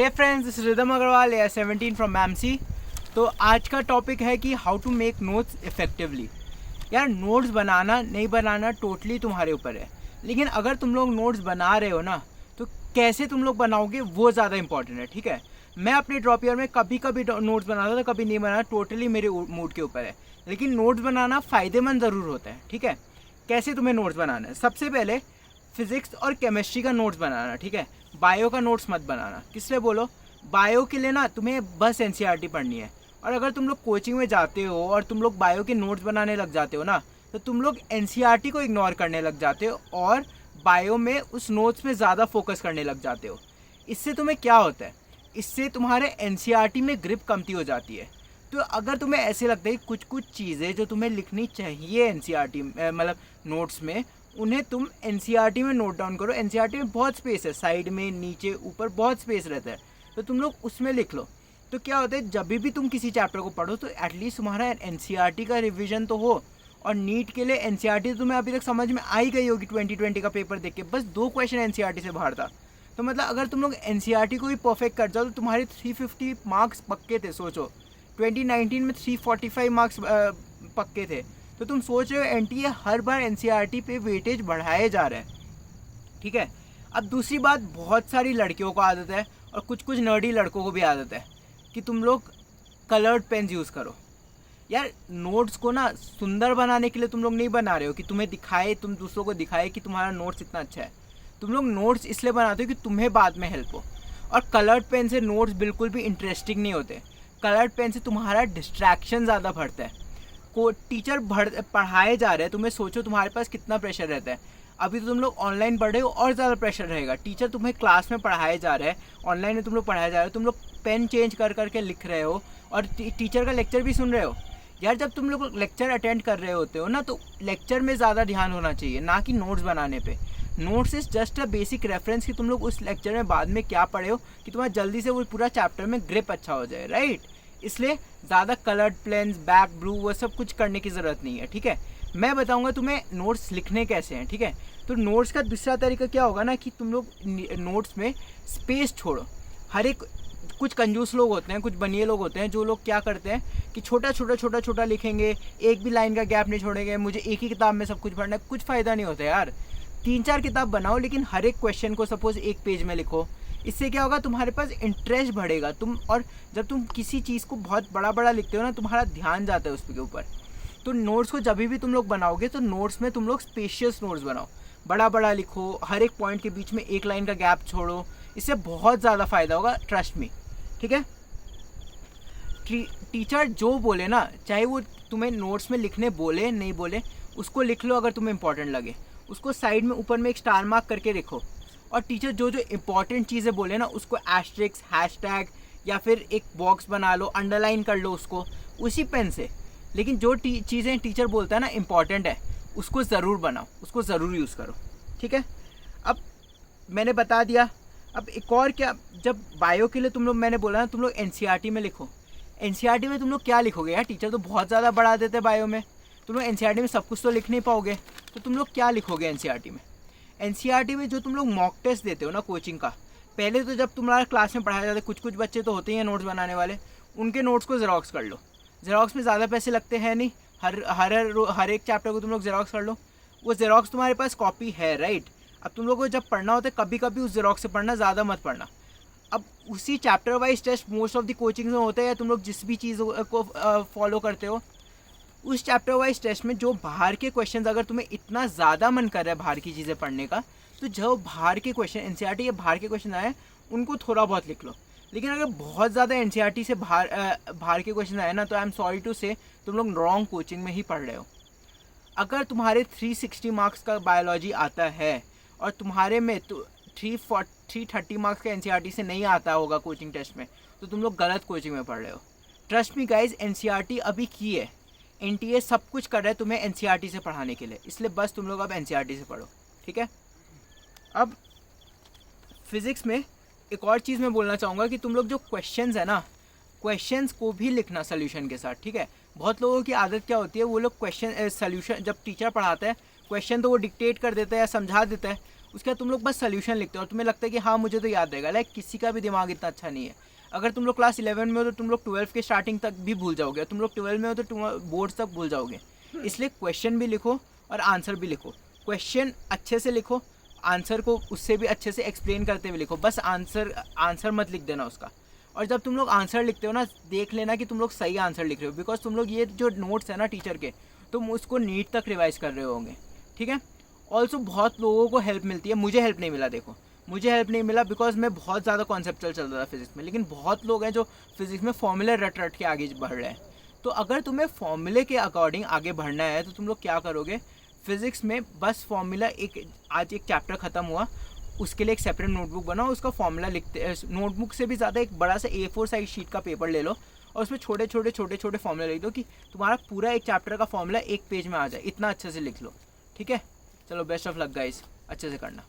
Hey friends, this is Ridham Agrawal या 17 from मैमसी। तो आज का टॉपिक है कि how to make notes effectively. यार, नोट्स बनाना नहीं बनाना टोटली तुम्हारे ऊपर है, लेकिन अगर तुम लोग नोट्स बना रहे हो ना, तो कैसे तुम लोग बनाओगे वो ज़्यादा इंपॉर्टेंट है। ठीक है, मैं अपने ड्रॉप ईयर में कभी कभी नोट्स बनाता था, कभी नहीं बनाना, टोटली मेरे मूड के ऊपर है। लेकिन नोट्स बनाना फ़ायदेमंद ज़रूर होता है। ठीक है, कैसे तुम्हें नोट्स बनाना है? सबसे पहले फिजिक्स और केमिस्ट्री का नोट्स बनाना। ठीक है, बायो का नोट्स मत बनाना। किस लिए बोलो? बायो के लिए ना तुम्हें बस एनसीईआरटी पढ़नी है, और अगर तुम लोग कोचिंग में जाते हो और तुम लोग बायो के नोट्स बनाने लग जाते हो ना, तो तुम लोग एनसीईआरटी को इग्नोर करने लग जाते हो और बायो में उस नोट्स में ज़्यादा फोकस करने लग जाते हो। इससे तुम्हें क्या होता है? इससे तुम्हारे एनसीईआरटी में ग्रिप कमती हो जाती है। तो अगर तुम्हें ऐसे लगता है कि कुछ कुछ चीज़ें जो तुम्हें लिखनी चाहिए एनसीईआरटी मतलब नोट्स में, उन्हें तुम एनसीईआरटी में नोट डाउन करो। एनसीईआरटी में बहुत स्पेस है, साइड में, नीचे, ऊपर बहुत स्पेस रहता है, तो तुम लोग उसमें लिख लो। तो क्या होता है, जब भी तुम किसी चैप्टर को पढ़ो तो एटलीस्ट तुम्हारा एनसीईआरटी का रिवीजन तो हो। और नीट के लिए एनसीईआरटी तुम्हें अभी तक समझ में आई गई होगी 2020 का पेपर देख के, बस 2 क्वेश्चन एनसीईआरटी से बाहर था। तो मतलब अगर तुम लोग एनसीईआरटी को भी परफेक्ट कर जाओ तो तुम्हारे 350 मार्क्स पक्के थे। सोचो 2019 में 345 मार्क्स पक्के थे। तो तुम सोच रहे हो एनटीए हर बार एनसीईआरटी पे वेटेज बढ़ाए जा रहे हैं। ठीक है, अब दूसरी बात, बहुत सारी लड़कियों को आदत है और कुछ कुछ नर्डी लड़कों को भी आदत है कि तुम लोग कलर्ड पेन्स यूज़ करो। यार, नोट्स को ना सुंदर बनाने के लिए तुम लोग नहीं बना रहे हो कि तुम्हें दिखाए, तुम दूसरों को दिखाए कि तुम्हारा नोट्स इतना अच्छा है। तुम लोग नोट्स इसलिए बनाते हो कि तुम्हें बाद में हेल्प हो। और कलर्ड पेन से नोट्स बिल्कुल भी इंटरेस्टिंग नहीं होते। कलर्ड पेन से तुम्हारा डिस्ट्रैक्शन ज़्यादा बढ़ता है। को टीचर पढ़ाए जा रहे हैं, तुम्हें सोचो तुम्हारे पास कितना प्रेशर रहता है। अभी तो तुम लोग ऑनलाइन पढ़ रहे हो और ज़्यादा प्रेशर रहेगा। टीचर तुम्हें क्लास में पढ़ाए जा रहे हैं, ऑनलाइन में तुम लोग पढ़ाए जा रहे हो, तुम लोग पेन चेंज कर करके लिख रहे हो और टीचर का लेक्चर भी सुन रहे हो। यार, जब तुम लोग लेक्चर अटेंड कर रहे होते हो ना, तो लेक्चर में ज़्यादा ध्यान होना चाहिए, ना कि नोट्स बनाने पे। Notes is just a basic reference कि तुम लोग उस लेक्चर में बाद में क्या पढ़े हो, कि तुम्हारा जल्दी से वो पूरा चैप्टर में ग्रिप अच्छा हो जाए, राइट? इसलिए ज़्यादा कलर्ड पेन्स, बैक ब्लू, वो सब कुछ करने की ज़रूरत नहीं है। ठीक है, मैं बताऊंगा तुम्हें नोट्स लिखने कैसे हैं। ठीक है, तो नोट्स का दूसरा तरीका क्या होगा ना, कि तुम लोग नोट्स में स्पेस छोड़ो। हर एक, कुछ कंजूस लोग होते हैं, कुछ बनिए लोग होते हैं, जो लोग क्या करते हैं कि छोटा लिखेंगे, एक भी लाइन का गैप नहीं छोड़ेंगे, मुझे एक ही किताब में सब कुछ पढ़ना है। कुछ फ़ायदा नहीं होता यार। 3-4 किताब बनाओ, लेकिन हर एक क्वेश्चन को सपोज एक पेज में लिखो। इससे क्या होगा, तुम्हारे पास इंटरेस्ट बढ़ेगा। और जब तुम किसी चीज़ को बहुत बड़ा लिखते हो ना, तुम्हारा ध्यान जाता है उसके ऊपर। तो नोट्स को जब भी तुम लोग बनाओगे तो नोट्स में तुम लोग स्पेशियस नोट्स बनाओ, बड़ा लिखो, हर एक पॉइंट के बीच में एक लाइन का गैप छोड़ो। इससे बहुत ज़्यादा फ़ायदा होगा, ट्रस्ट मी। ठीक है, टीचर जो बोले ना, चाहे वो तुम्हें नोट्स में लिखने बोले नहीं बोले, उसको लिख लो। अगर तुम्हें इंपॉर्टेंट लगे उसको साइड में ऊपर में एक स्टार मार्क करके लिखो। और टीचर जो जो इंपॉर्टेंट चीज़ें बोले ना, उसको एस्ट्रिक्स, हैशटैग या फिर एक बॉक्स बना लो, अंडरलाइन कर लो उसको उसी पेन से। लेकिन जो चीज़ें टीचर बोलता है ना इंपॉर्टेंट है, उसको ज़रूर बनाओ, उसको ज़रूर यूज़ करो। ठीक है, अब मैंने बता दिया। अब एक और क्या, जब बायो के लिए तुम लोग, मैंने बोला ना तुम लोग एनसीईआरटी में लिखो। एनसीईआरटी में तुम लोग क्या लिखोगे यार? टीचर तो बहुत ज़्यादा बढ़ा देते हैं बायो में। तुम लोग एनसीईआरटी में सब कुछ तो लिख नहीं पाओगे, तो तुम लोग क्या लिखोगे एनसीईआरटी में? एनसीईआरटी में जो तुम लोग मॉक टेस्ट देते हो ना कोचिंग का, पहले तो जब तुम्हारा क्लास में पढ़ाया जाता है, कुछ कुछ बच्चे तो होते ही हैं नोट्स बनाने वाले, उनके नोट्स को जेरोक्स कर लो। जेरोक्स में ज़्यादा पैसे लगते हैं नहीं, हर एक चैप्टर को तुम लोग जेरोक्स कर लो। वो जेरोक्स तुम्हारे पास कॉपी है, राइट? अब तुम लोग को जब पढ़ना होता है, कभी कभी उस जेरोक्स से पढ़ना, ज़्यादा मत पढ़ना। अब उसी chapter wise test most of the coaching में होते हैं, तुम लोग जिस भी चीज़ को फॉलो करते हो, उस चैप्टर वाइज टेस्ट में जो बाहर के क्वेश्चंस, अगर तुम्हें इतना ज़्यादा मन कर रहा है बाहर की चीज़ें पढ़ने का, तो जो बाहर के क्वेश्चन एनसीईआरटी के बाहर के क्वेश्चन आए, उनको थोड़ा बहुत लिख लो। लेकिन अगर बहुत ज़्यादा एनसीईआरटी से बाहर के क्वेश्चन आए ना, तो आई एम सॉरी टू से तुम लोग रॉन्ग कोचिंग में ही पढ़ रहे हो। अगर तुम्हारे 360 मार्क्स का बायोलॉजी आता है और तुम्हारे में तो 330 मार्क्स का एनसीईआरटी से नहीं आता होगा कोचिंग टेस्ट में, तो तुम लोग गलत कोचिंग में पढ़ रहे हो। ट्रस्ट मी गाइज, एनसीईआरटी अभी की है, एनटीए सब कुछ कर रहा है तुम्हें एनसीईआरटी से पढ़ाने के लिए, इसलिए बस तुम लोग अब एनसीईआरटी से पढ़ो। ठीक है, अब फिज़िक्स में एक और चीज़ मैं बोलना चाहूँगा कि तुम लोग जो क्वेश्चंस है ना, क्वेश्चंस को भी लिखना सोल्यूशन के साथ। ठीक है, बहुत लोगों की आदत क्या होती है, वो लोग क्वेश्चन सोल्यूशन जब टीचर पढ़ाता है, क्वेश्चन तो वो डिक्टेट कर देता है या समझा देता है, उसके बाद तुम लोग बस सोल्यूशन लिखते हो और तुम्हें लगता है कि हाँ मुझे तो याद रहेगा। लाइक किसी का भी दिमाग इतना अच्छा नहीं है। अगर तुम लोग क्लास 11 में हो तो तुम लोग 12 के स्टार्टिंग तक भी भूल जाओगे, तुम लोग 12 में हो तो तुम बोर्ड्स तक भूल जाओगे। इसलिए क्वेश्चन भी लिखो और आंसर भी लिखो। क्वेश्चन अच्छे से लिखो, आंसर को उससे भी अच्छे से एक्सप्लेन करते हुए लिखो, बस आंसर मत लिख देना उसका। और जब तुम लोग आंसर लिखते हो ना, देख लेना कि तुम लोग सही आंसर लिख रहे हो, बिकॉज तुम लोग ये जो नोट्स है ना टीचर के, तुम उसको नीट तक रिवाइज कर रहे होंगे, ठीक है। ऑल्सो बहुत लोगों को हेल्प मिलती है, मुझे हेल्प नहीं मिला, देखो मुझे हेल्प नहीं मिला बिकॉज मैं बहुत ज़्यादा कॉन्सेप्चुअल चल रहा था फिजिक्स में, लेकिन बहुत लोग हैं जो फिजिक्स में फॉर्मूले रट रट के आगे बढ़ रहे हैं। तो अगर तुम्हें फॉर्मूले के अकॉर्डिंग आगे बढ़ना है तो तुम लोग क्या करोगे, फिजिक्स में बस फॉर्मूला आज एक चैप्टर ख़त्म हुआ, उसके लिए एक सेपरेट नोटबुक बनाओ, उसका फॉर्मूला लिखते, नोटबुक से भी ज़्यादा एक बड़ा सा A4 साइज शीट का पेपर ले लो और उसमें छोटे छोटे फॉर्मूला लिख दो कि तुम्हारा पूरा एक चैप्टर का फॉर्मूला एक पेज में आ जाए, इतना अच्छे से लिख लो, ठीक है। चलो बेस्ट ऑफ लक गाइस, अच्छे से करना।